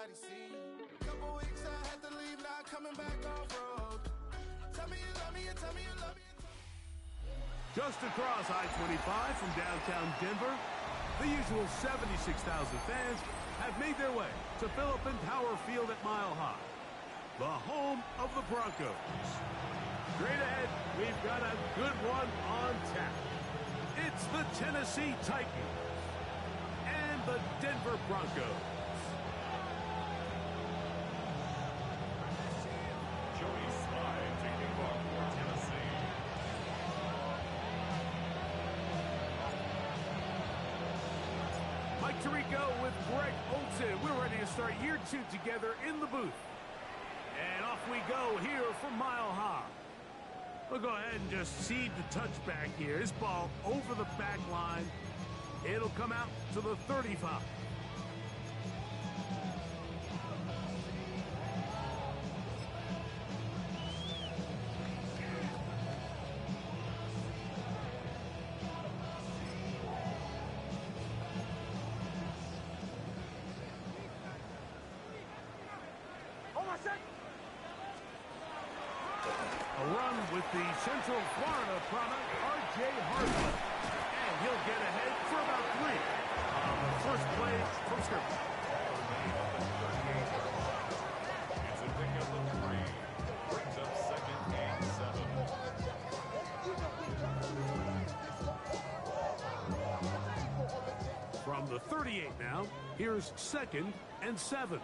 everybody see. Couple weeks I had to leave, now coming back off road. Tell me you love me, and tell me you love me. Just across I-25 from downtown Denver, the usual 76,000 fans have made their way to Philip Power Field at Mile High, the home of the Broncos. Straight ahead, we've got a good one on tap. It's the Tennessee Titans and the Denver Broncos. Joey Slye taking off for Tennessee. Mike Tirico with Greg Olson. We're ready to start year 2 together in the booth. And off we go here from Mile High. We'll go ahead and just seed the touchback here. This ball over the back line. It'll come out to the 35. A run with the Central Florida product, R.J. Hartman. And he'll get ahead for about 3 on the first play from scrimmage. It's a pickup of 3. Brings up 2nd and 7. From the 38 now, here's 2nd and 7.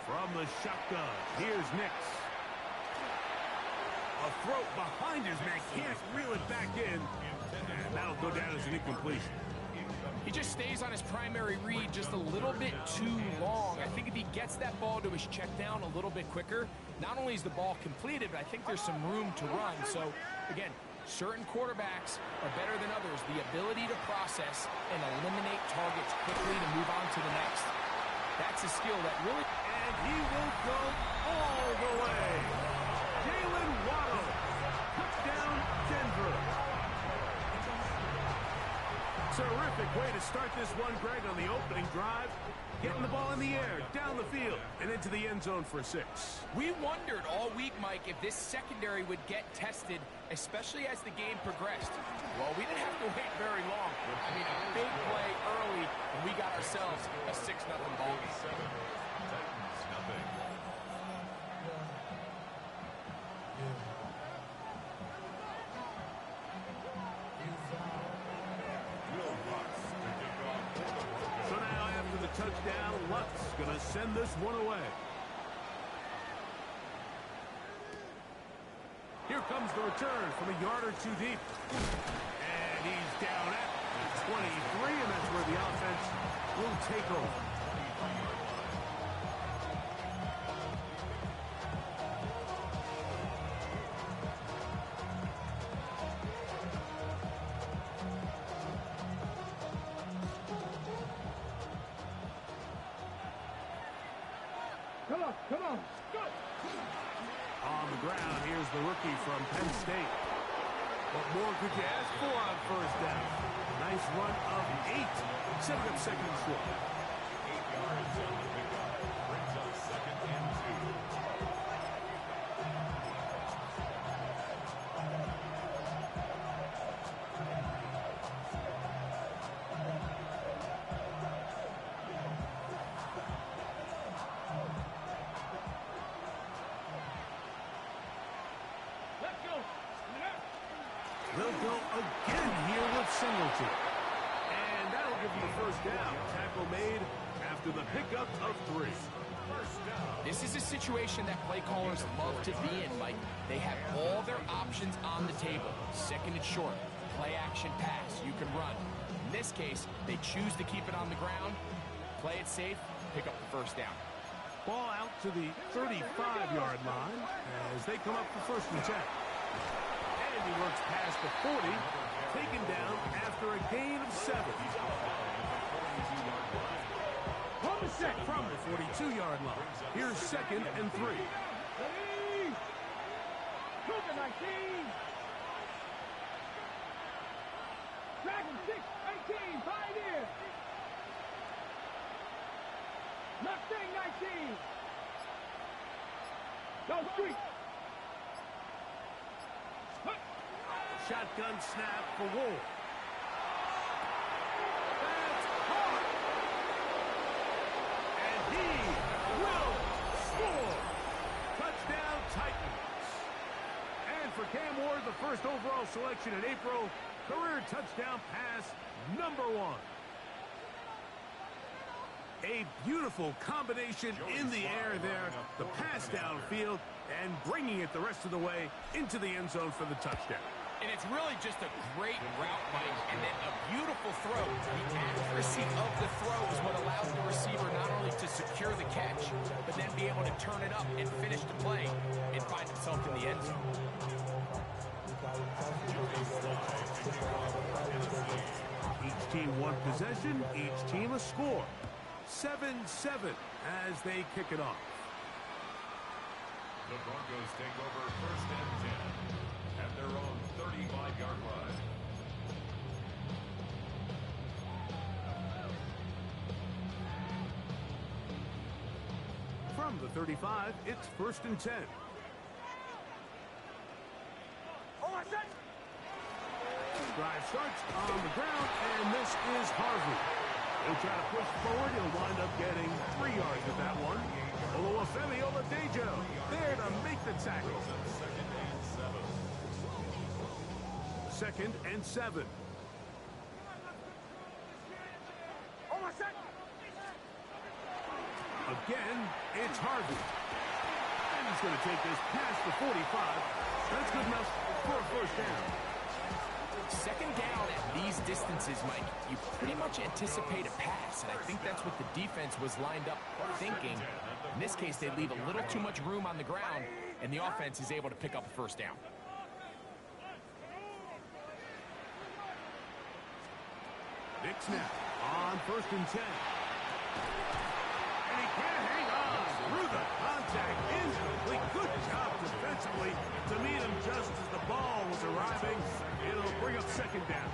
From the shotgun, here's Nix. A throw behind his man, can't reel it back in. And that'll go down as an incompletion. He just stays on his primary read just a little bit too long. I think if he gets that ball to his check down a little bit quicker, not only is the ball completed, but I think there's some room to run. So, again, certain quarterbacks are better than others. The ability to process and eliminate targets quickly to move on to the next. That's a skill that really... And he will go all the way. Jalen Waddle. Touchdown, Denver. Terrific way to start this one, Greg, on the opening drive. Getting the ball in the air, down the field, and into the end zone for 6. We wondered all week, Mike, if this secondary would get tested, especially as the game progressed. Well, we didn't have to wait very long. I mean, a big play early, and we got ourselves a 6-0 ball game. Titans, nothing. So now after the touchdown, Luck's going to send this one away. Here comes the return from a yard or 2 deep. And he's down at the 23, and that's where the offense will take over. Come on, go! On the ground, here's the rookie from Penn State. What more could you ask for on first down? Nice run of 8, setting up 2nd and short. 8 yards on the pickup. Brings up 2nd and 2. They'll go again here with Singleton. And that'll give them the first down. Tackle made after the pickup of 3. First down. This is a situation that play callers love to be in, Mike. They have all their options on the table. 2nd and short, play action pass, you can run. In this case, they choose to keep it on the ground, play it safe, pick up the first down. Ball out to the 35-yard line as they come up for 1st and 10. And he works past the 40, taken down after a gain of 7. From the 42-yard line, here's 2nd and 3. Dragon 6, 18, 5 in. Mustang 19. No street. Shotgun snap for Wolf. That's hard. And he will score. Touchdown Titans. And for Cam Ward, the first overall selection in April, career touchdown pass number 1. A beautiful combination in the air there, the pass downfield, and bringing it the rest of the way into the end zone for the touchdown. And it's really just a great route, Mike, and then a beautiful throw. The accuracy of the throw is what allows the receiver not only to secure the catch, but then be able to turn it up and finish the play and find himself in the end zone. Each team one possession, each team a score. 7-7 as they kick it off. The Broncos take over 1st and 10 at their own 35-yard line. From the 35, it's 1st and 10. Drive starts on the ground, and this is Harvey. He'll try to push forward. He'll wind up getting 3 yards with that one. Oluwafemi Oladejo there to make the tackle. 2nd and 7. Again, it's Harvey. And he's going to take this past the 45. That's good enough for a 1st down. 2nd down at these distances, Mike, you pretty much anticipate a pass, and I think that's what the defense was lined up thinking. In this case, they leave a little too much room on the ground, and the offense is able to pick up a 1st down. Big snap on 1st and 10. And he can't hang on through the contact. Incomplete. Good job defensively to meet him just as the ball was arriving. It'll bring up 2nd down.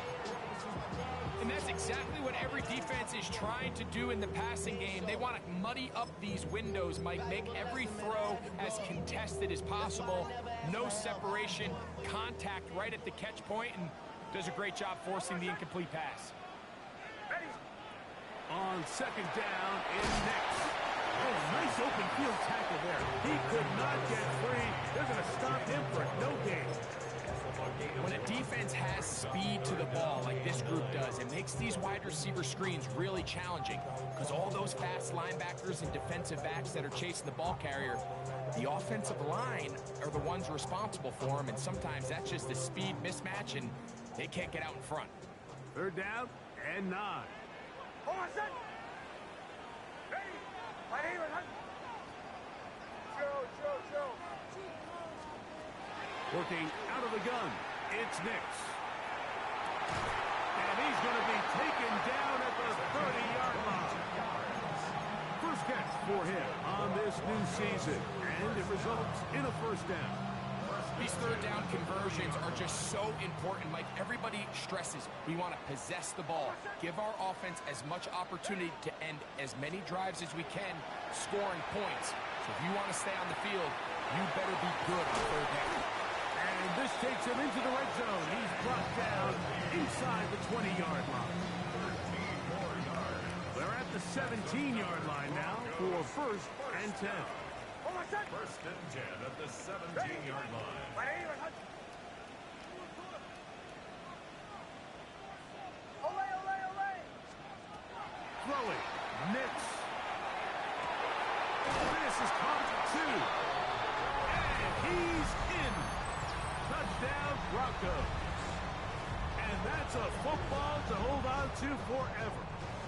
And that's exactly what every defense is trying to do in the passing game. They want to muddy up these windows, Mike, make every throw as contested as possible. No separation, contact right at the catch point, and does a great job forcing the incomplete pass. On 2nd down in next. Oh, nice open field tackle there. He could not get free. They're going to stop him for no gain. When a defense has speed to the ball like this group does, it makes these wide receiver screens really challenging because all those fast linebackers and defensive backs that are chasing the ball carrier, the offensive line are the ones responsible for them, and sometimes that's just a speed mismatch, and they can't get out in front. 3rd down and 9. Working out of the gun, it's Nix. And he's going to be taken down at the 30-yard line. First catch for him on this new season, and it results in a 1st down. These 3rd down conversions are just so important, Mike. Everybody stresses we want to possess the ball, give our offense as much opportunity to end as many drives as we can, scoring points. So if you want to stay on the field, you better be good on 3rd down. And this takes him into the red zone. He's brought down inside the 20-yard line. They're at the 17-yard line now for 1st and 10. 1st and 10 at the 17-yard line. Throwing, Nix. This is caught 2. And he's in. Touchdown, Broncos. And that's a football to hold on to forever.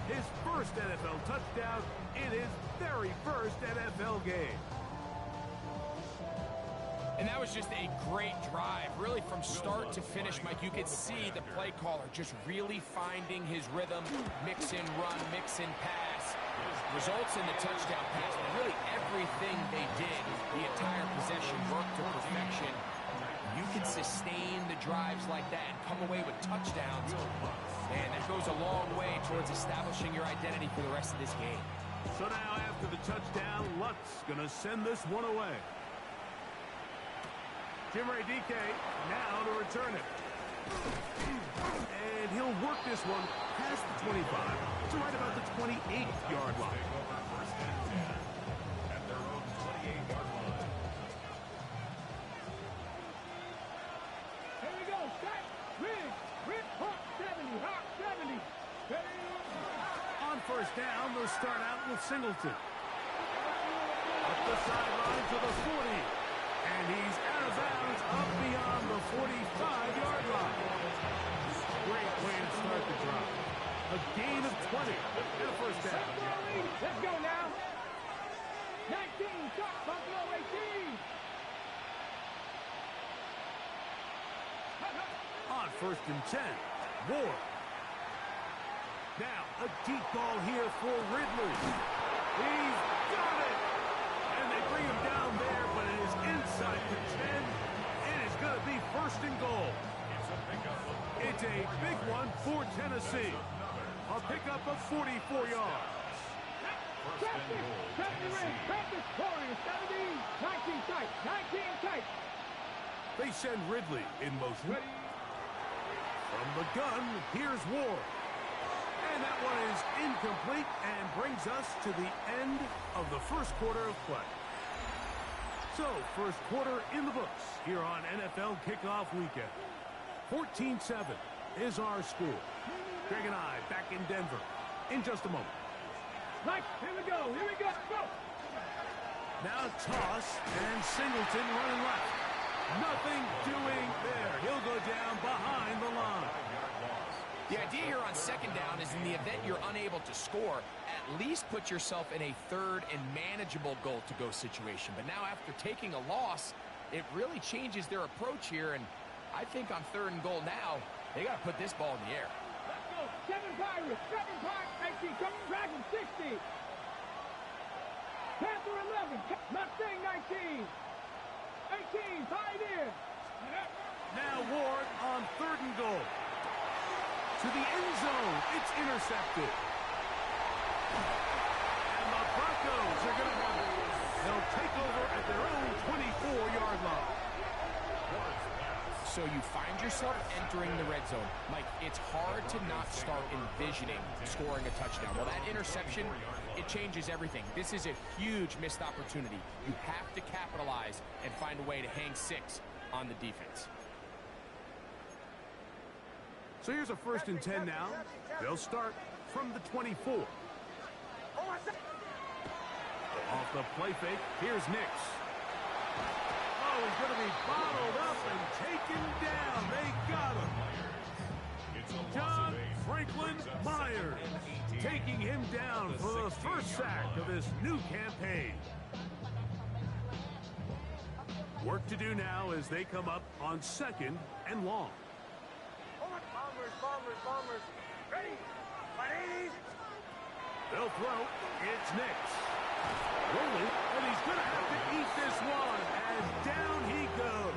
His 1st NFL touchdown in his very 1st NFL game. And that was just a great drive. Really, from start to finish, Mike, you could see the play caller just really finding his rhythm. Mix in run, mix in pass. Results in the touchdown pass. But really, everything they did, the entire possession worked to perfection. You can sustain the drives like that and come away with touchdowns. Man, that goes a long way towards establishing your identity for the rest of this game. So now after the touchdown, Lutt's going to send this one away. Jimmy DK now to return it. And he'll work this one past the 25 to right about the 28-yard line. First and 10 at their own 28-yard line. Here we go. Set. Rip. Hawk 70. On first down, they'll start out with Singleton. Up the sideline to the 40. And he's out of bounds up beyond the 45-yard line. Great way to start the drive. A gain of 20 and a first down. Let's go now. 19, shot, Buffalo 18. On first and 10, Ward. Now, a deep ball here for Ridley. He's got it! And they bring him down there, but it is inside the 10. It is going to be first and goal. It's a big one for Tennessee. A pickup of 44 yards. Practice, Warriors 17, 19 tight, 19 tight. They send Ridley in motion. From the gun, here's Ward. And that one is incomplete and brings us to the end of the first quarter of play. So, first quarter in the books here on NFL Kickoff Weekend. 14-7 is our score. Greg and I back in Denver in just a moment. Mike, here we go. Go. Now toss and Singleton running left. Nothing doing there. He'll go down behind the line. The idea here on second down is in the event you're unable to score, at least put yourself in a third and manageable goal-to-go situation. But now after taking a loss, it really changes their approach here. And I think on third and goal now, they got to put this ball in the air. Let's go. 7 Pirates, 18, coming back in 60. Panther 11, Mustang 19. 18, Pioneer. Now Ward on third and goal. To the end zone, it's intercepted. And the Broncos are going to have it. They'll take over at their own 24-yard line. So you find yourself entering the red zone. Mike, it's hard to not start envisioning scoring a touchdown. Well, that interception, it changes everything. This is a huge missed opportunity. You have to capitalize and find a way to hang 6 on the defense. So here's a first and 10 now. They'll start from the 24. Off the play fake, here's Nix. Oh, he's going to be bottled up and taken down. They got him. John Franklin Myers taking him down for the first sack of this new campaign. Work to do now as they come up on second and long. Bombers. Ready? 180. They'll throw. It's Nix. Rolling, and he's going to have to eat this one as down he goes.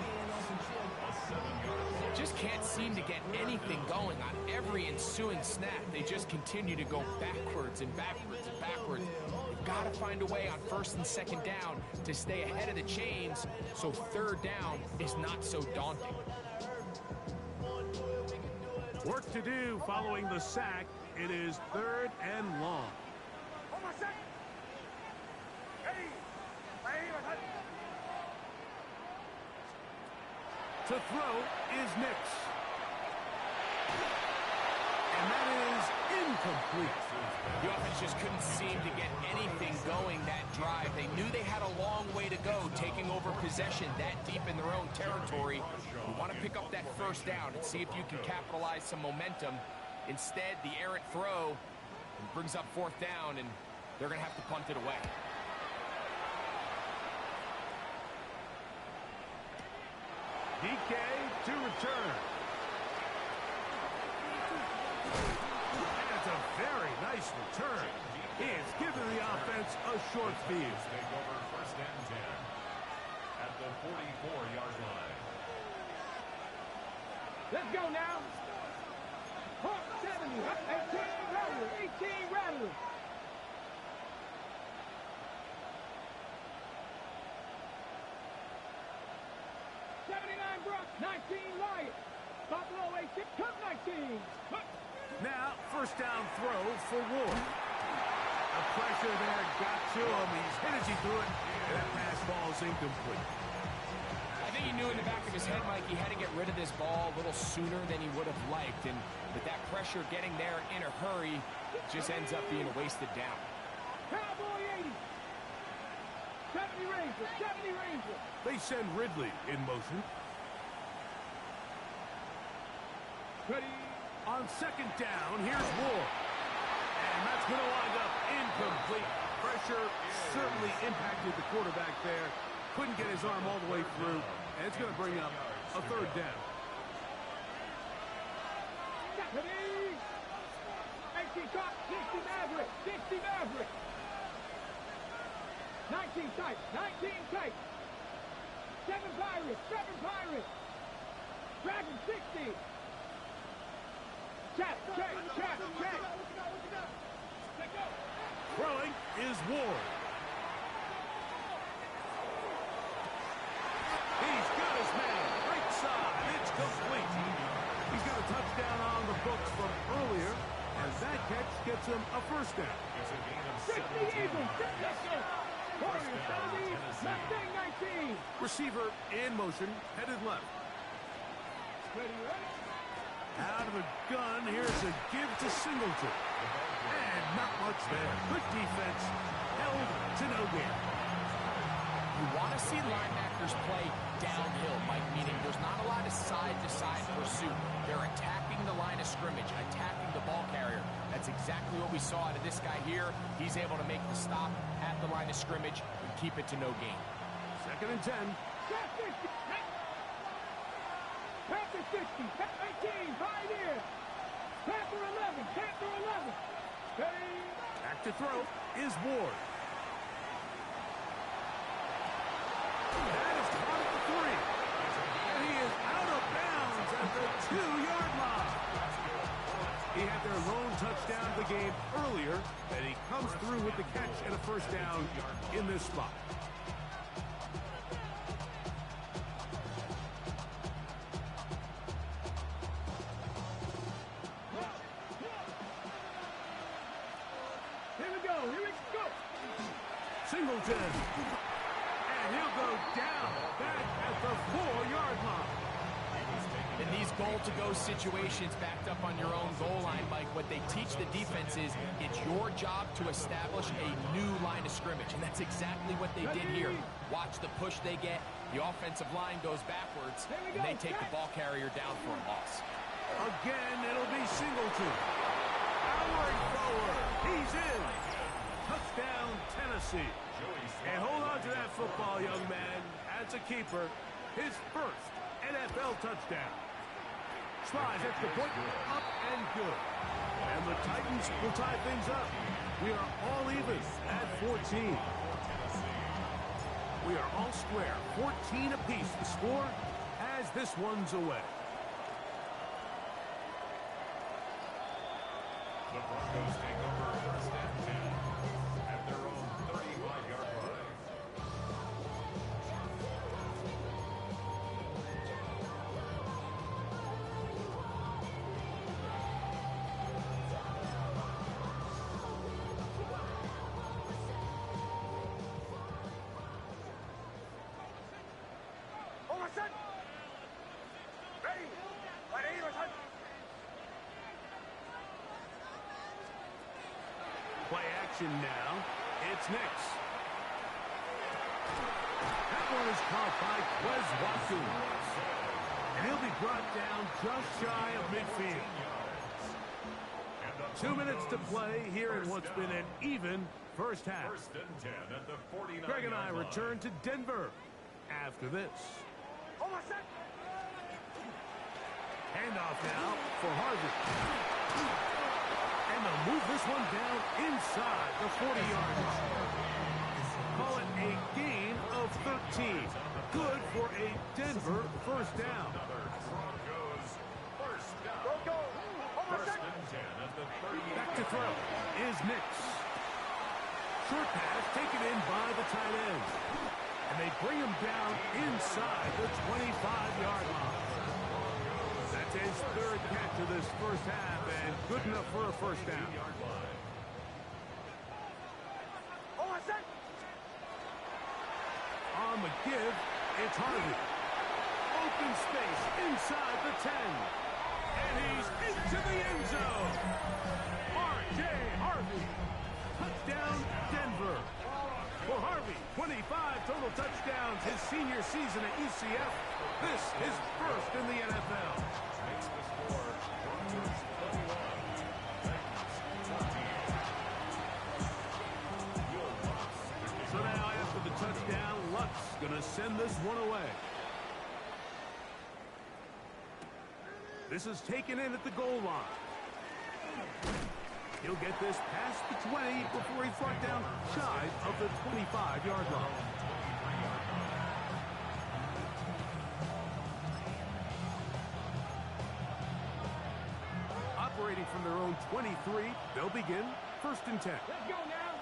Just can't seem to get anything going on every ensuing snap. They just continue to go backwards and backwards and backwards. You've got to find a way on first and second down to stay ahead of the chains so third down is not so daunting. Work to do following the sack. It is third and long. To throw is Nix. And that is incomplete. The offense just couldn't seem to get anything going that drive. They knew they had a long way to go, taking over possession that deep in their own territory. You want to pick up that first down and see if you can capitalize some momentum. Instead, the errant throw brings up fourth down, and they're going to have to punt it away. DK to return. That's a very nice return. He has given the offense a short field. Take over first and 10 at the 44-yard line. Let's go now. Hawk 70, 18 Rattler. 79 Broncos, 19 Lions. Buffalo 18, Cup 19. Now, first down throw for Ward. The pressure there got to him. He's hit as he threw it, and that pass falls incomplete. I think he knew in the back of his head, Mike, he had to get rid of this ball a little sooner than he would have liked. And with that pressure getting there in a hurry, it just ends up being a wasted down. Cowboy 80. 70 Rangers, 70 Rangers. They send Ridley in motion. Ready. On second down, here's Ward. And that's going to wind up incomplete. Pressure certainly impacted the quarterback there. Couldn't get his arm all the way through. And it's going to bring up a third down. Ready. 18 top, 60 Maverick, 60 Maverick. 19 tight, 19 tight. 7 Pirates, 7 Pirates. Dragon 60. Check. Throwing is Ward. He's got his man. Right side. It's complete. He's got a touchdown on the books from earlier, and that catch gets him a first down. It's a gain of 60 17. Eagles, 60. Warriors 70, Mustang 19. Receiver in motion, headed left. Ready. Out of the gun, here's a give to Singleton. And not much there. Good defense. Held to no gain. You want to see linebackers play downhill, Mike, meaning there's not a lot of side-to-side pursuit. They're attacking the line of scrimmage, attacking the ball carrier. That's exactly what we saw out of this guy here. He's able to make the stop at the line of scrimmage and keep it to no gain. Second and 10. Panther 60, 18, Pioneer. Panther 11, Panther 11. Ready. Back to throw is Ward. That is caught at the 3. And he is out of bounds at the 2-yard line. He had their lone touchdown of the game earlier, and he comes through with the catch and a first down in this spot. Singleton. And he'll go down back at the 4-yard line. In these goal-to-go situations backed up on your own goal line, Mike, what they teach the defense is it's your job to establish a new line of scrimmage, and that's exactly what they did here. Watch the push they get. The offensive line goes backwards, and they take the ball carrier down for a loss. Again, it'll be Singleton. Powering forward. He's in. Touchdown, Tennessee. And hold on to that football, young man. As a keeper, his first NFL touchdown. Slides at the point, up and good. And the Titans will tie things up. We are all even at 14. We are all square, 14 apiece. The score as this one's away. The Broncos take over first and 10 at their own 35-yard line. Play action now. It's Nix. That one is caught by Quez Watkins. And he'll be brought down just shy of midfield. 2 minutes to play here in what's been an even first half. First and 10 at the 49-yard Greg and I line. return to Denver after this. Handoff now for Harvey. And they'll move this one down inside the 40-yard line. Call it a gain of 13. Good for a Denver first down. Broncos first down. First and 10 at the 38. Back to throw is Nix. Short pass taken in by the tight end. And they bring him down inside inside the 25-yard line. That's his third catch of this first half, and good enough for a first down. On the give, it's Harvey. Open space inside the 10. And he's into the end zone. R.J. Harvey. Touchdown, Denver. For Harvey, 25 total touchdowns his senior season at UCF. This is first in the NFL. Makes the score Broncos 21. So now after the touchdown, Lutz gonna send this one away. This is taken in at the goal line. He'll get this past the 20 before he's brought down shy of the 25-yard line. Operating from their own 23, they'll begin first and 10. Let's go now.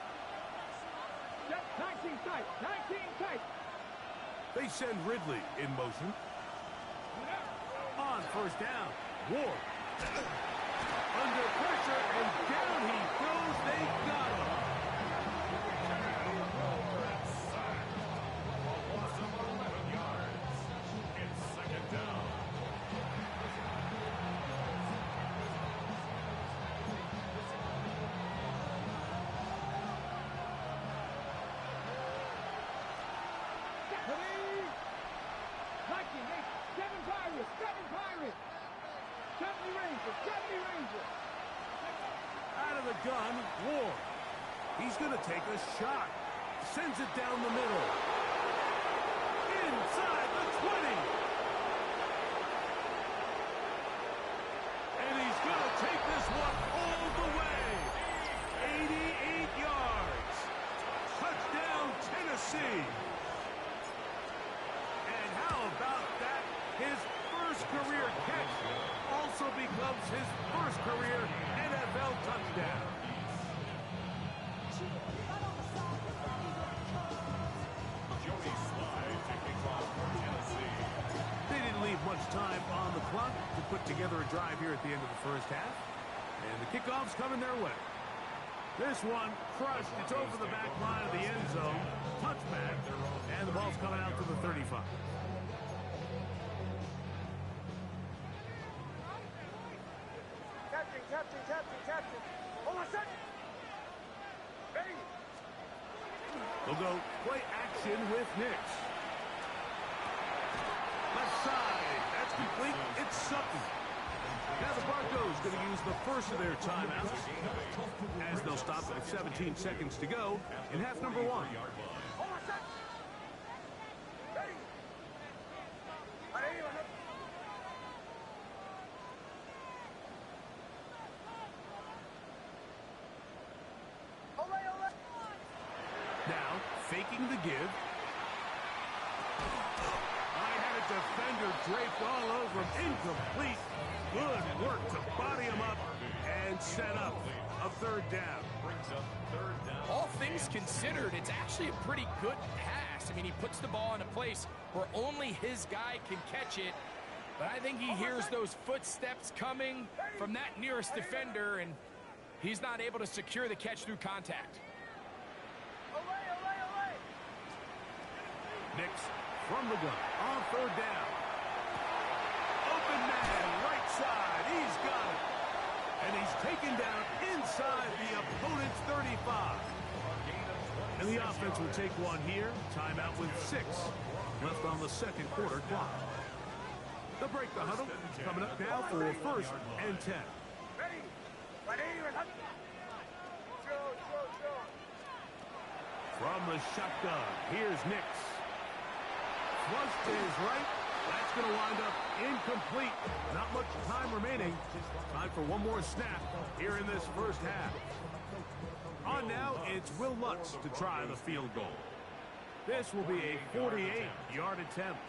Set 19 tight. 19 tight. They send Ridley in motion. On first down, Ward. Under pressure, and down he goes. They got him. Loss of 11 yards. It's second down. Viking, 7 Pirates. 7 Pirates. 70 Rangers. 70 Rangers. Out of the gun, Ward. He's going to take a shot. Sends it down the middle. Inside the 20. And he's going to take this one all the way. 88 yards. Touchdown, Tennessee. And how about that? His first career catch also becomes his first career NFL touchdown. Jody Slide taking off for Tennessee. They didn't leave much time on the clock to put together a drive here at the end of the first half. And the kickoff's coming their way. This one crushed. It's over the back line of the end zone. Touchback. And the ball's coming out to the 35. Captain. Hold on a second. Ready? They'll go play action with Nix. Left side. That's complete. It's Sutton. Now the Broncos going to use the first of their timeouts as they'll stop with 17 seconds to go in half number 1. Hold on a second. Ready? Now, faking the give. I had a defender draped all over him. Incomplete. Good work to body him up and set up a third down. Brings up third down. All things considered, it's actually a pretty good pass. I mean, he puts the ball in a place where only his guy can catch it. But I think he hears those footsteps coming from that nearest defender, and he's not able to secure the catch through contact. Nix from the gun on third down. Open man, right side. He's got it. And he's taken down inside the opponent's 35. And the offense will take one here. Timeout with 6 left on the second quarter clock. They'll break the huddle. Coming up now for a first and 10. Ready? From the shotgun, here's Nix. Flush to his right. That's going to wind up incomplete. Not much time remaining. Time for one more snap here in this first half. On now, it's Will Lutz to try the field goal. This will be a 48-yard attempt.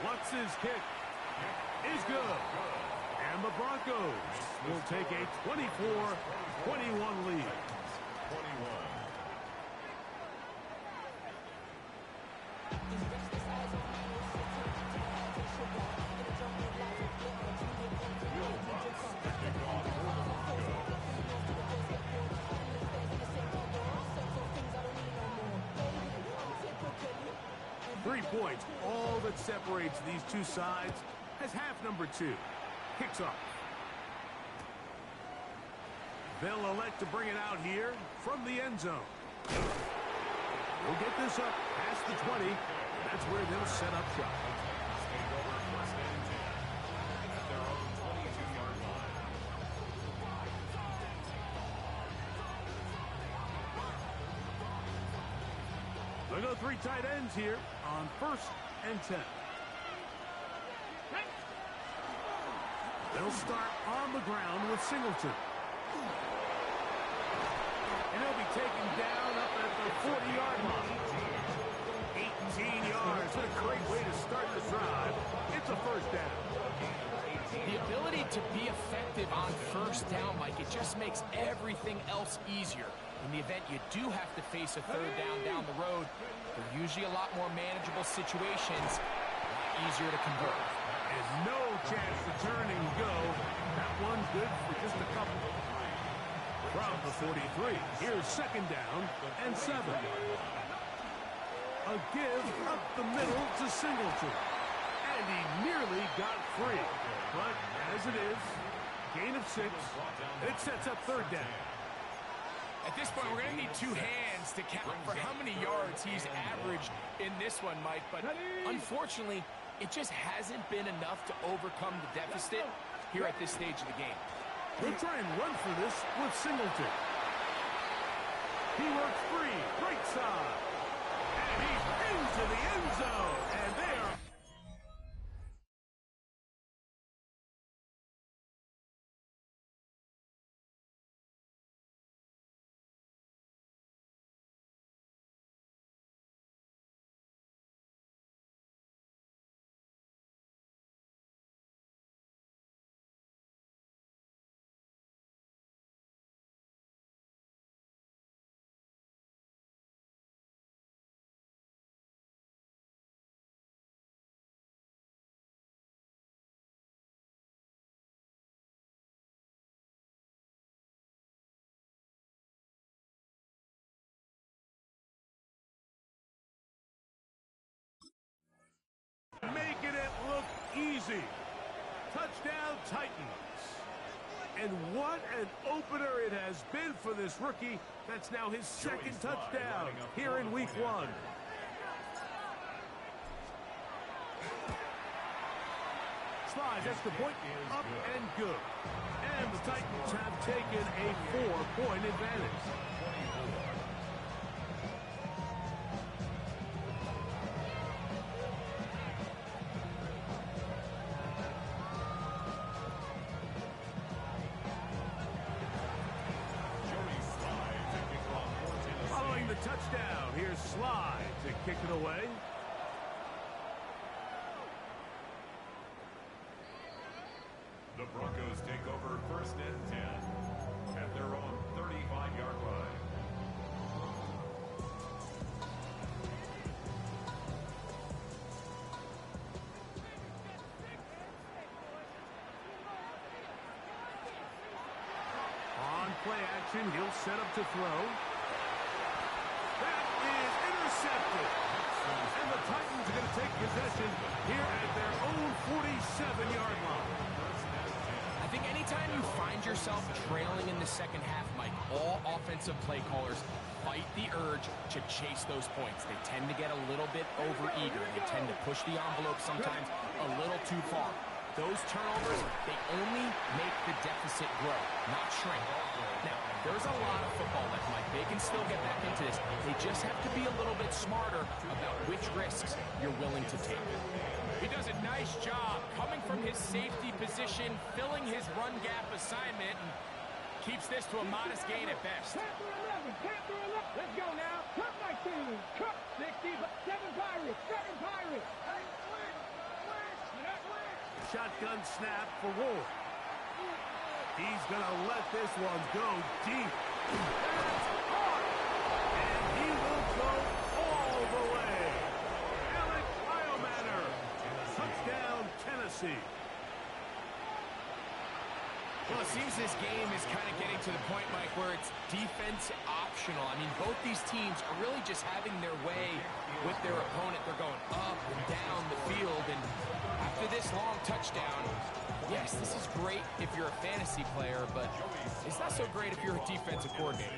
Lutz's kick is good. And the Broncos will take a 24-21 lead. 21. 3 points, all that separates these two sides as half number 2 kicks off. They'll elect to bring it out here from the end zone. We'll get this up past the 20. That's where they'll set up shop. Take over first and 10 at their own 22-yard line. They'll go 3 tight ends here on first and 10. They'll start on the ground with Singleton. And he'll be taken down up at the 40-yard line. 18 yards. What a great way to start the drive. It's a first down. The ability to be effective on first down, Mike, it just makes everything else easier. In the event you do have to face a third down the road, they're usually a lot more manageable situations, a lot easier to convert. And no chance to turn and go. That one's good for just a couple. From the 43, here's second down and 7. A give up the middle to Singleton. And he nearly got free. But as it is, gain of 6. It sets up third down. At this point, we're going to need 2 hands to count for how many yards he's averaged in this one, Mike. But unfortunately, it just hasn't been enough to overcome the deficit here at this stage of the game. They'll try and run for this with Singleton. He works free, right side. And he's into the end zone. And they are... making it look easy. Touchdown, Titans. And what an opener it has been for this rookie. That's now his second touchdown here in week 1. Slides extra point, up and good. And the Titans have taken a 4-point advantage. Following the touchdown, here's Slide to kick it away. The Broncos take over first and 10 at their own 35-yard line. On play action, he'll set up to throw. That is intercepted. And the Titans are going to take possession here at their own 47-yard line. I think anytime you find yourself trailing in the second half, Mike, all offensive play callers fight the urge to chase those points. They tend to get a little bit overeager. They tend to push the envelope sometimes a little too far. Those turnovers, they only make the deficit grow, not shrink. Now, there's a lot of football left, Mike. They can still get back into this. They just have to be a little bit smarter about which risks you're willing to take. He does a nice job coming from his safety position, filling his run gap assignment, and keeps this to a modest gain at best. Panther 11, Panther 11. Let's go now. Cut my team. Cut 60, 7 Pirates, 7 Pirates. Shotgun snap for Ward. He's going to let this one go deep. That's hard. And he will go all the way. Alec Biomatter. Touchdown, Tennessee. Well, it seems this game is kind of getting to the point, Mike, where it's defense exceptional. I mean, both these teams are really just having their way with their opponent. They're going up and down the field, and after this long touchdown, yes, this is great if you're a fantasy player, but it's not so great if you're a defensive coordinator.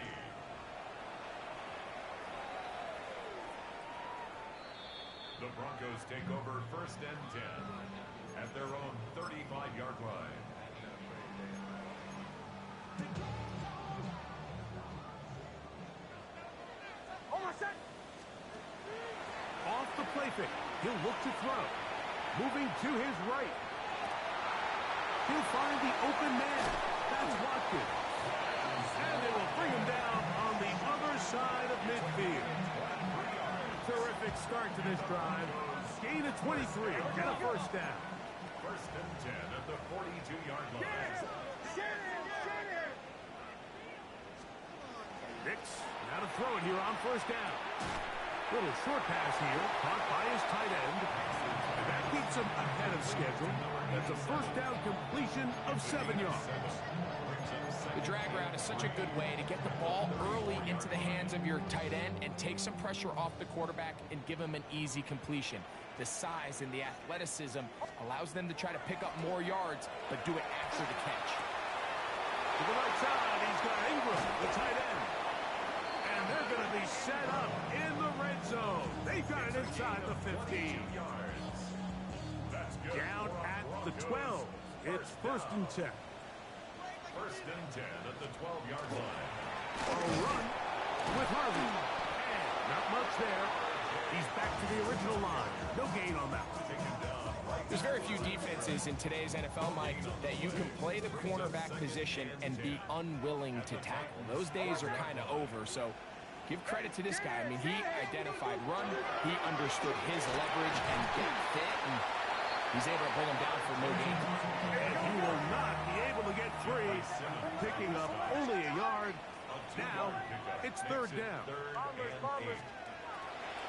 The Broncos take over 1st and 10 at their own 35-yard line. Off the play fake. He'll look to throw. Moving to his right. He'll find the open man. That's Watkins. And they will bring him down on the other side of midfield. Terrific start to this drive. Gain of 23 and a first down. 1st and 10 at the 42-yard line. Nix, now to throw it here on first down. Little short pass here, caught by his tight end. And that keeps him ahead of schedule. That's a first down completion of 7 yards. The drag route is such a good way to get the ball early into the hands of your tight end and take some pressure off the quarterback and give him an easy completion. The size and the athleticism allows them to try to pick up more yards, but do it after the catch. To the right side, he's got Ingram, the tight end. And they're going to be set up in the red zone. They've got it inside the 15. Down at the 12. It's 1st and 10. 1st and 10 at the 12-yard line. A run with Harvey. And not much there. He's back to the original line. No gain on that one. There's very few defenses in today's NFL, Mike, that you can play the cornerback position and be unwilling to tackle. Those days are kind of over, so give credit to this guy. I mean, he identified run, he understood his leverage and get fit, and he's able to bring him down for no gain. And he will not be able to get free, picking up only a yard. Now, it's 3rd down.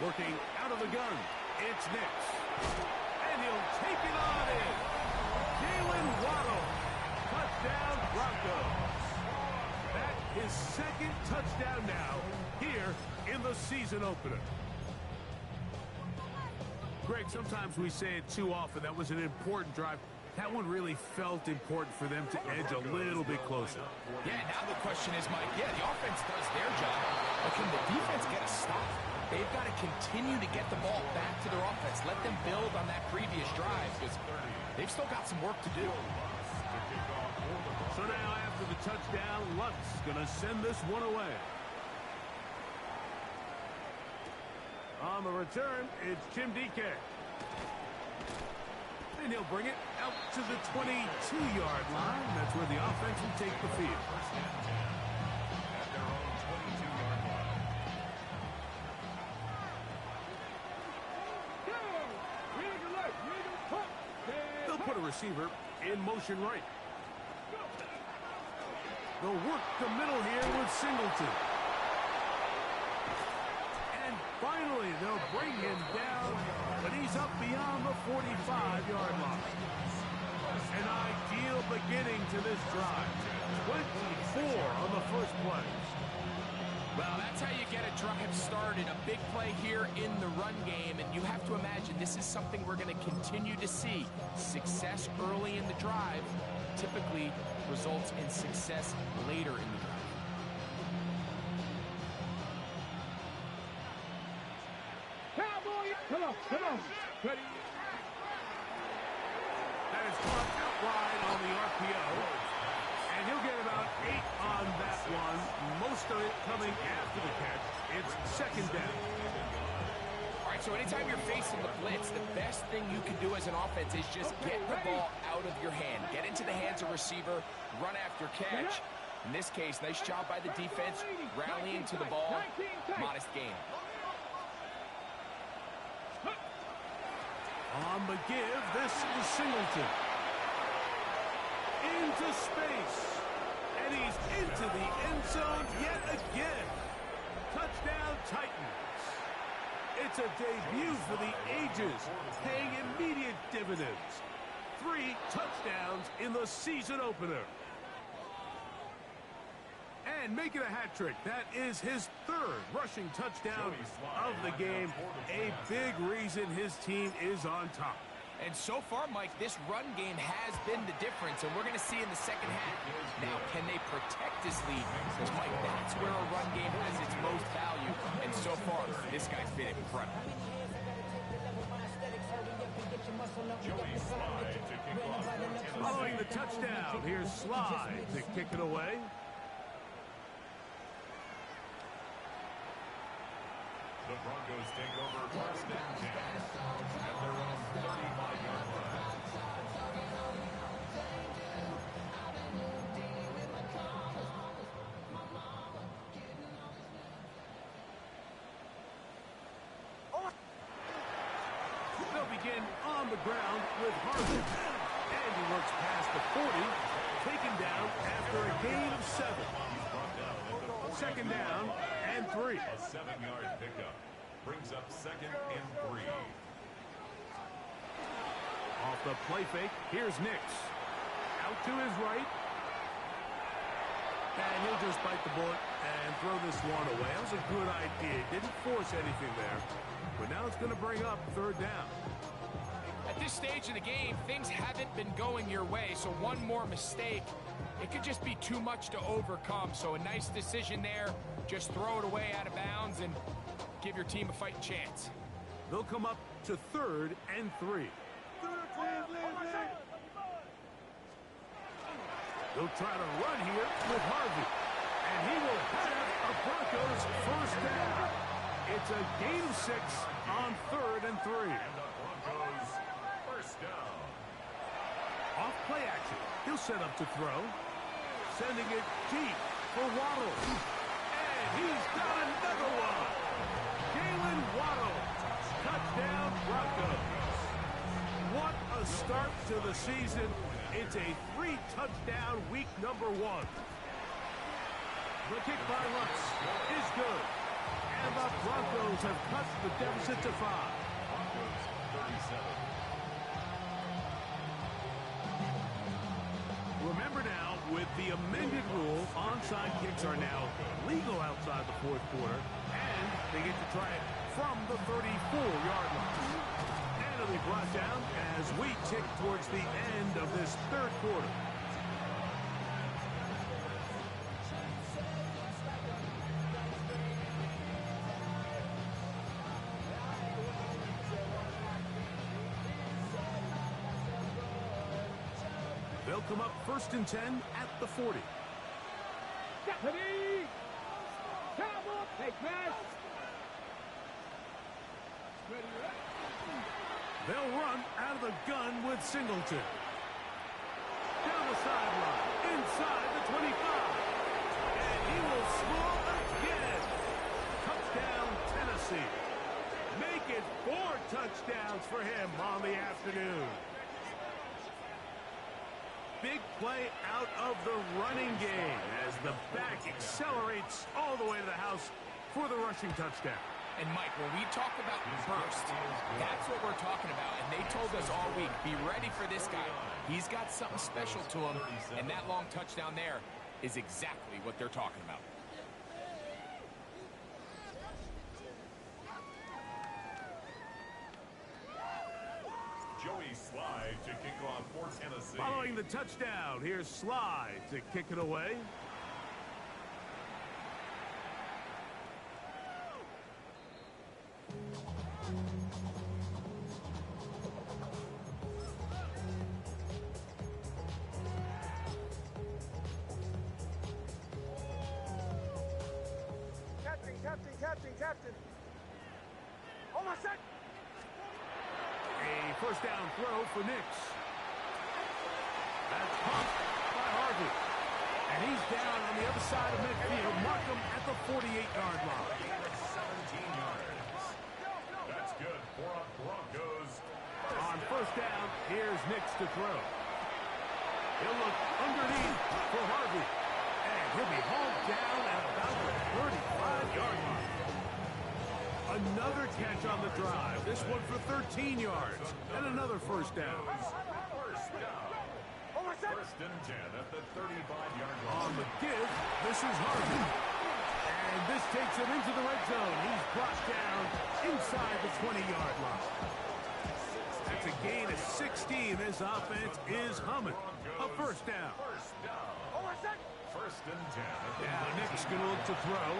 Working out of the gun, it's Nix. And he'll take it on in. Jalen Waddle. Touchdown, Broncos. That is 2nd touchdown now here in the season opener. Greg, sometimes we say it too often. That was an important drive. That one really felt important for them to edge a little bit closer. Yeah, now the question is, Mike, the offense does their job, but can the defense get a stop? They've got to continue to get the ball back to their offense. Let them build on that previous drive because they've still got some work to do. So now after the touchdown, Lutz going to send this one away. On the return, it's Jim DK. And he'll bring it out to the 22-yard line. That's where the offense will take the field. They'll put a receiver in motion right. They'll work the middle here with Singleton. And finally, they'll bring him down, but he's up beyond the 45-yard line. An ideal beginning to this drive. 24 on the first play. Well, that's how you get a drive started. A big play here in the run game, and you have to imagine this is something we're going to continue to see. Success early in the drive typically results in success later in the drive. Cowboy, come on. Ready? That is caught out wide on the RPO. And he'll get about 8 on that one. Most of it coming after the catch. It's 2nd down. All right, so anytime you're facing the blitz, the best thing you can do as an offense is just get the ball out of your hand. Get into the hands of receiver, run after catch. In this case, nice job by the defense, rallying to the ball. Modest gain. On the give, this is Singleton. Into space. And he's into the end zone yet again. Touchdown, Titans. It's a debut for the ages, paying immediate dividends. 3 touchdowns in the season opener. And making a hat trick. That is his third rushing touchdown of the game. A big reason his team is on top. And so far, Mike, this run game has been the difference, and we're going to see in the second half. Now, can they protect this lead? Because, Mike, that's where a run game has its most value. And so far, this guy's been incredible. Following the touchdown, here's Slide to kick it away. The Broncos take over first and 10 at their own 35-yard line. They'll begin on the ground with Harvey. And he works past the 40, taken down after a gain of 7. Second down and 3. A 7-yard pickup brings up second and 3. Off the play fake, here's Nix. Out to his right. And he'll just bite the bullet and throw this one away. That was a good idea. Didn't force anything there. But now it's going to bring up third down. At this stage of the game, things haven't been going your way, so one more mistake, it could just be too much to overcome. So a nice decision there. Just throw it away out of bounds and give your team a fighting chance. They'll come up to third and 3. They'll try to run here with Harvey. And he will have a Broncos first down. It's a gain of 6 on third and 3. And the Broncos first down. Off play action. He'll set up to throw. Sending it deep for Waddle. And he's got another one. Jalen Waddle. Touchdown Broncos. What a start to the season. It's a 3-touchdown week number 1. The kick by Lutz is good. And the Broncos have cut the deficit to 5. Broncos 37. Remember now, with the amended rule, onside kicks are now legal outside the fourth quarter, and they get to try it from the 34-yard line. And it'll be brought down as we tick towards the end of this third quarter. They'll come up first and 10 at the 40. Stephanie! Cowboy, take pass! They'll run out of the gun with Singleton. Down the sideline, inside the 25. And he will score again. Touchdown, Tennessee. Make it 4 touchdowns for him on the afternoon. Big play out of the running game as the back accelerates all the way to the house for the rushing touchdown. And, Mike, when we talk about burst, that's what we're talking about. And they told us all week, be ready for this guy. He's got something special to him, and that long touchdown there is exactly what they're talking about. Joey Slide to kick off for Tennessee. Following the touchdown, here's Slide to kick it away. Captain. Oh, my son! A first down throw for Nix. That's pumped by Harvey. And he's down on the other side of midfield. Mark him at the 48-yard line. 17 yards. That's good for a Broncos. On first down, here's Nix to throw. He'll look underneath for Harvey. And he'll be hauled down at about the 35-yard line. Another catch on the drive. This one for 13 yards. And another first down. First down. Oh, my son! First and 10 at the 35-yard line. On the give, this is Harvey. And this takes him into the red zone. He's brought down inside the 20-yard line. That's a gain of 16. This offense is humming. A first down. First and 10. Now Nick's going to look to throw.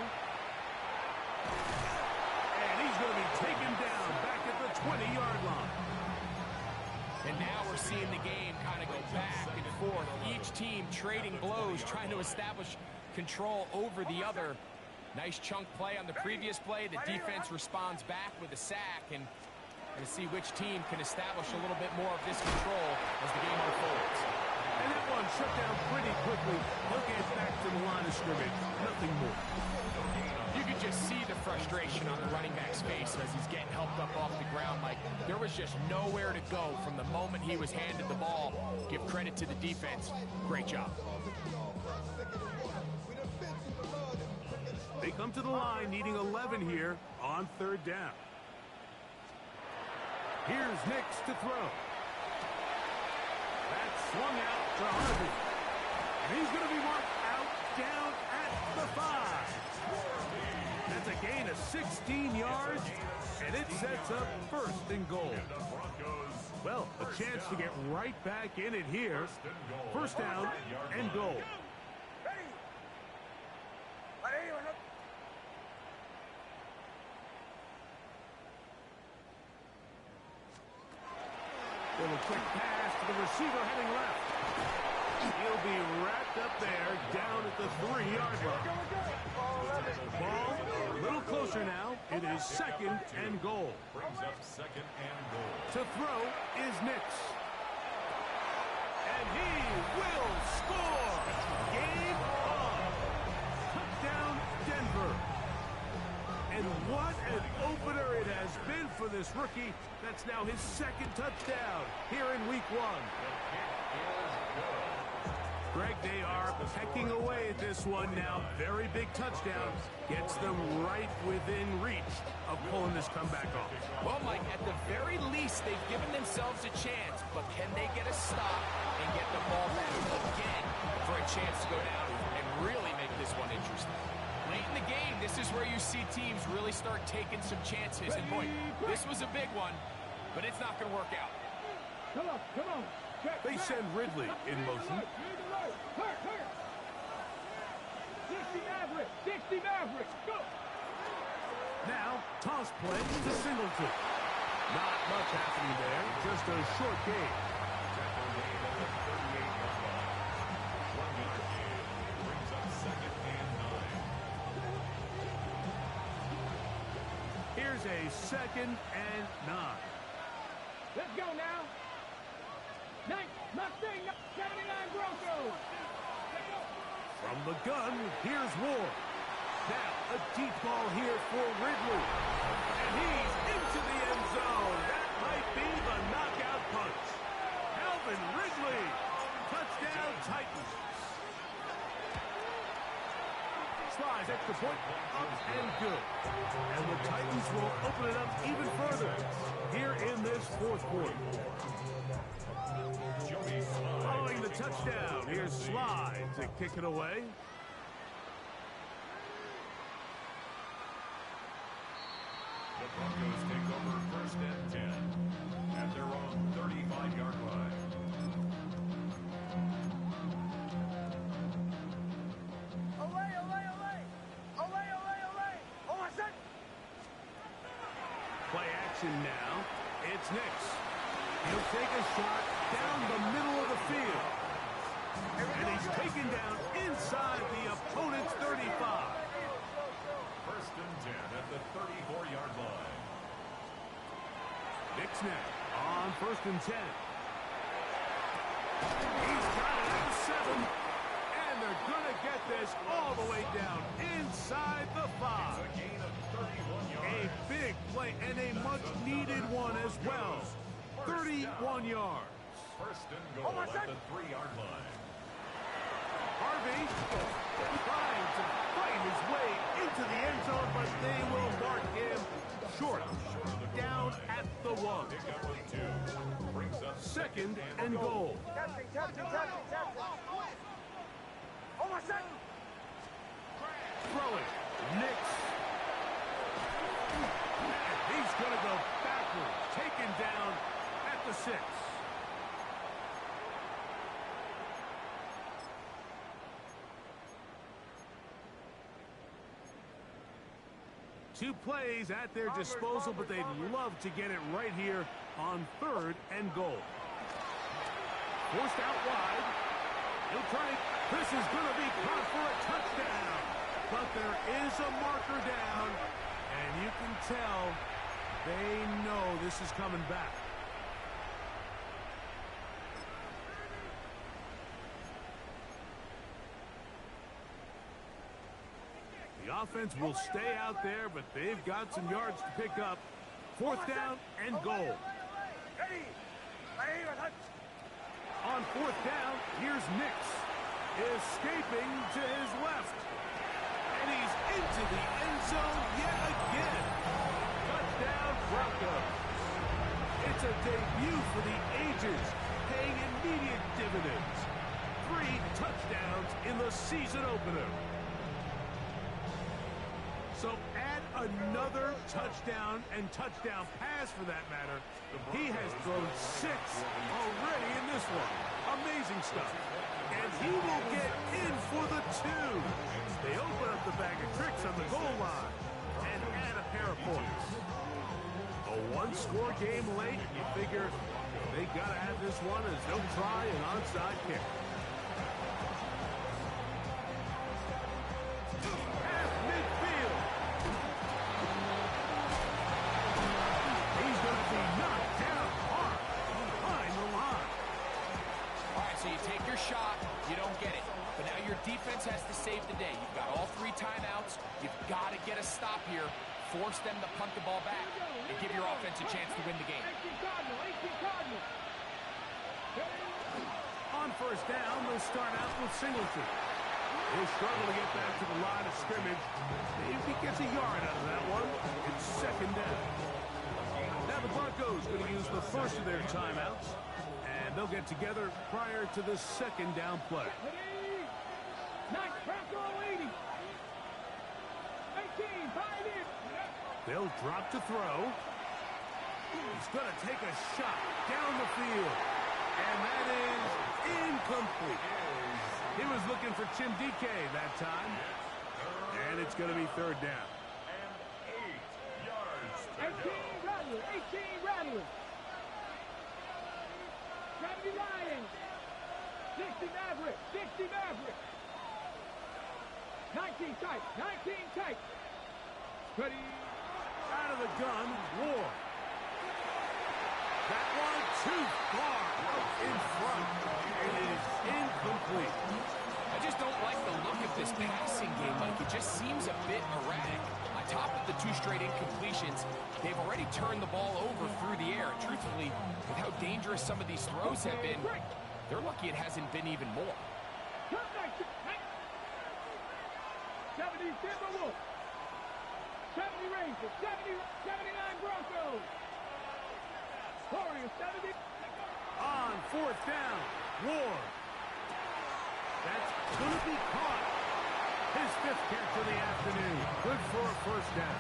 And he's going to be taken down back at the 20-yard line. And now we're seeing the game kind of go back and forth. Each team trading blows, trying to establish control over the other. Nice chunk play on the previous play. The defense responds back with a sack, and to see which team can establish a little bit more of this control as the game unfolds. And that one shut down pretty quickly. They'll get back to the line of scrimmage. Nothing more. You could just see the frustration on the running back's face as he's getting helped up off the ground. Like, there was just nowhere to go from the moment he was handed the ball. Give credit to the defense. Great job. They come to the line needing 11 here on third down. Here's Nix to throw. That's swung out to Harvey. And he's going to be marked out down at the 5. That's a gain of 16 yards, and it sets up first and goal. Well, a chance to get right back in it here. First down and goal. Little quick pass to the receiver heading left. He'll be wrapped up there down at the 3-yard line. Ball a little closer now. It is second and goal. Brings up second and goal. To throw is Nix. And he will score. Game on. Touchdown, Denver. And what an opener it has been for this rookie. That's now his second touchdown here in week 1. Greg, they are pecking away at this one now. Very big touchdown. Gets them right within reach of pulling this comeback off. Well, Mike, at the very least, they've given themselves a chance, but can they get a stop and get the ball back again for a chance to go down and really make this one interesting? Late in the game, this is where you see teams really start taking some chances. And boy, this was a big one, but it's not going to work out. Come on. They send Ridley in motion. 60 Maverick, go! Now, toss play to Singleton. Not much happening there, just a short gain. Brings up second and 9. Here's a second and 9. Let's go now. Mustang 79 Broncos. From the gun, here's Ward. Now, a deep ball here for Ridley. And he's into the end zone. That might be the knockout punch. Calvin Ridley. Touchdown, Titans. Slides extra point, up and good. And the Titans will open it up even further here in this fourth quarter. Following the touchdown, here's Slide to kick it away. The Broncos take over first and 10 at their own 35-yard line. Play action now. It's Nix. He'll take a shot down the middle of the field. And he's taken down inside the opponent's 35. First and 10 at the 34-yard line. Nix now on first and 10. He's got it at the 7. And they're going to get this all the way down inside the 5. A gain of 31 yards. A big play and a much-needed one as well. 31 yards. First and goal at the 3-yard line. Harvey trying to fight his way into the end zone, but they will mark him short. Down at the 1. Pick up with 2. Brings up Second second and goal. Throwing. Knicks. And he's going to go backwards. Taken down at the 6. Two plays at their disposal, but they'd love to get it right here on 3rd and goal. Forced out wide. He'll try. This is going to be caught for a touchdown. But there is a marker down, and you can tell they know this is coming back. The offense will stay out there, but they've got some yards to pick up. 4th down and goal. On 4th down, here's Nix. Escaping to his left. And he's into the end zone yet again. Touchdown, Broncos. It's a debut for the ages, paying immediate dividends. 3 touchdowns in the season opener. So add another touchdown and touchdown pass for that matter. He has thrown 6 already in this one. Amazing stuff. And he will get in for the 2. They open up the bag of tricks on the goal line and add a pair of points. A 1-score game late, you figure they got to have this one as they'll try an onside kick. Defense has to save the day. You've got all 3 timeouts. You've got to get a stop here. Force them to punt the ball back and give your offense a chance to win the game. On 1st down, they'll start out with Singleton. He'll struggle to get back to the line of scrimmage. If he gets a yard out of that one, it's 2nd down. Now the Broncos going to use the first of their timeouts, and they'll get together prior to the 2nd down play. They'll drop to throw. He's going to take a shot down the field. And that is incomplete. He was looking for Chimdike that time. And it's going to be 3rd down. And 8 yards. 18 Rattler. 70 Lions. 60 Maverick. 60 Maverick. 19 tight. 19 tight. Ready. Out of the gun, Ward. That one too far out in front. It is incomplete. I just don't like the look of this passing game, Mike. It just seems a bit erratic. On top of the 2 straight incompletions, they've already turned the ball over through the air. Truthfully, with how dangerous some of these throws have been, they're lucky it hasn't been even more. 70 Timberwolves. 70 Rangers. 79 Broncos. Warriors 70. On 4th down, Ward. That's going to be caught. His 5th catch of the afternoon. Good for a 1st down.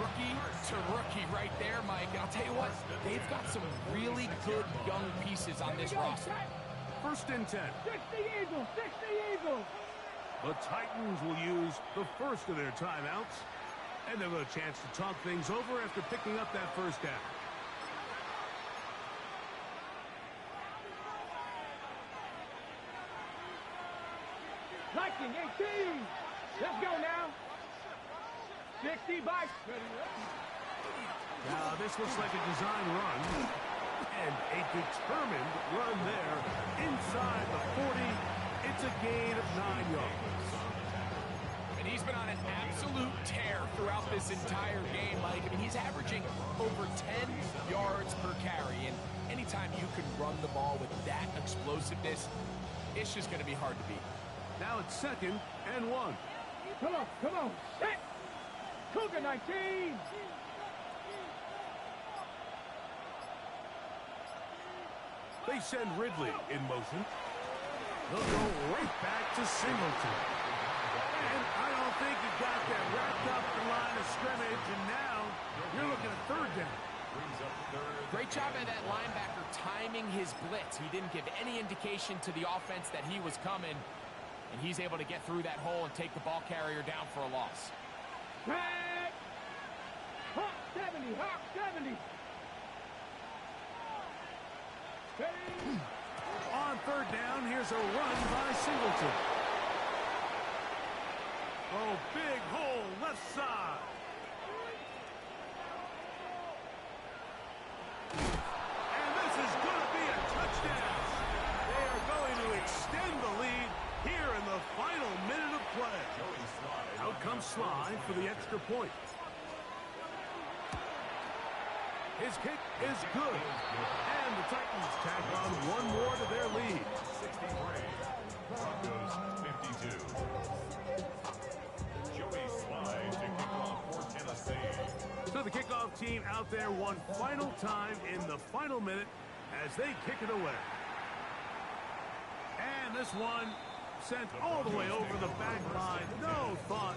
Rookie to rookie right there, Mike. And I'll tell you what, they've got some really good young pieces on this roster. 1st and 10. 60 Eagles. 60 Eagles. The Titans will use the first of their timeouts, and they'll have a chance to talk things over after picking up that 1st down. Lightning 18. Let's go now. 60 by. Now, this looks like a design run, and a determined run there inside the 40. It's a gain of 9 yards. And he's been on an absolute tear throughout this entire game, Mike. I mean, he's averaging over 10 yards per carry. And anytime you can run the ball with that explosiveness, it's just going to be hard to beat. Now it's 2nd and 1. Come on, come on. Set. Cougar 19. They send Ridley in motion. They'll go right back to Singleton. And I don't think he got that wrapped up the line of scrimmage, and now you're looking at third down. Great job by that linebacker timing his blitz. He didn't give any indication to the offense that he was coming, and he's able to get through that hole and take the ball carrier down for a loss. Back. Hawk 70, Hawk 70. On third down, here's a run by Singleton. Oh, big hole, left side. And this is going to be a touchdown. They are going to extend the lead here in the final minute of play. Out comes Sly for the extra point. His kick is good. And the Titans tack on one more to their lead. 63. Broncos 52. Joey Sly to kick off for Tennessee. So the kickoff team out there one final time in the final minute as they kick it away. And this one sent all the way over the back line. No thought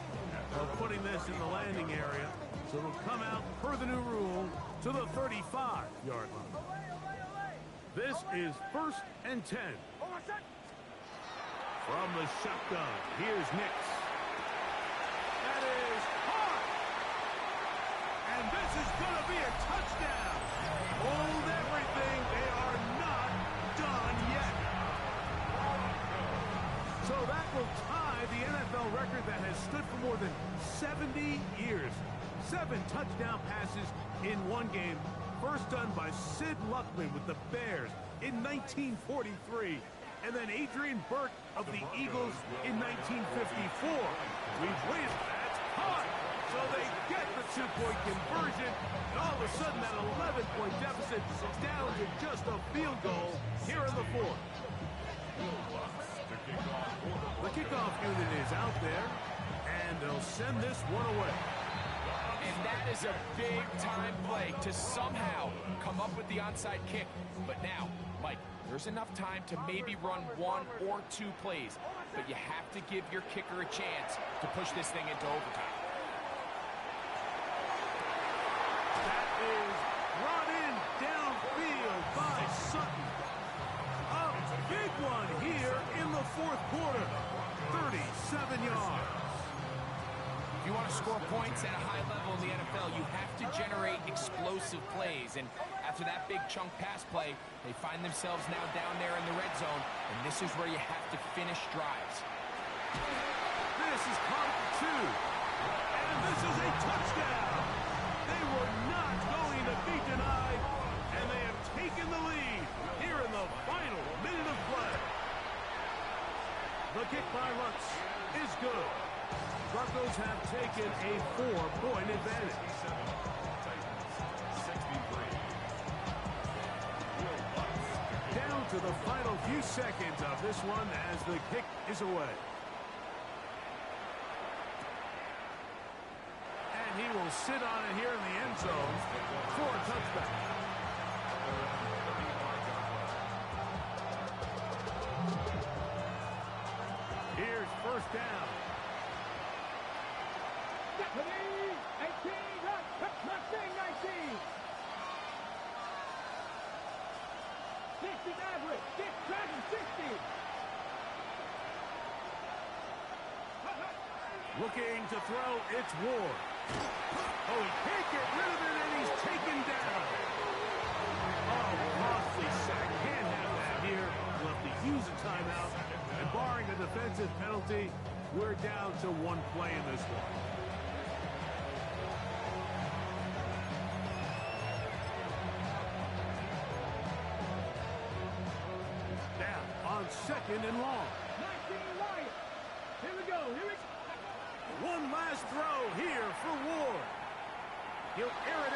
of putting this in the landing area. So it'll come out per the new rule to the 35-yard line. This is 1st and 10. From the shotgun, here's Nix. That is hard. And this is going to be a touchdown. Hold everything. They are not done yet. So that will tie the NFL record that has stood for more than 70 years. 7 touchdown passes in one game. First done by Sid Luckman with the Bears in 1943. And then Adrian Burke of the Eagles in 1954. We've waited. That's hot. So they get the two-point conversion. And all of a sudden, that 11-point deficit is down to just a field goal here in the fourth. The kickoff unit is out there, and they'll send this one away. And that is a big-time play to somehow come up with the onside kick. But now, Mike, there's enough time to maybe run 1 or 2 plays. But you have to give your kicker a chance to push this thing into overtime. That is brought in downfield by Sutton. A big one here in the fourth quarter. 37 yards. If you want to score points at a high level in the NFL, you have to generate explosive plays. And after that big chunk pass play, they find themselves now down there in the red zone. And this is where you have to finish drives. This is caught for 2. And this is a touchdown. They were not going to be denied. And they have taken the lead here in the final minute of play. The kick by Lutz is good. Broncos have taken a 4-point advantage. Down to the final few seconds of this one as the kick is away. And he will sit on it here in the end zone for a touchback. Here's first down. 18, run, Mustang 19. 60 average, 6, Dragon 60. Looking to throw, it's Ward. Oh, he can't get rid of it, and he's taken down. Oh, costly sack. Can't have that here. We'll have to use a timeout. And barring a defensive penalty, we're down to 1 play in this one. Second and long. 19 Wyatt. Here we go. One last throw here for Ward. He'll air it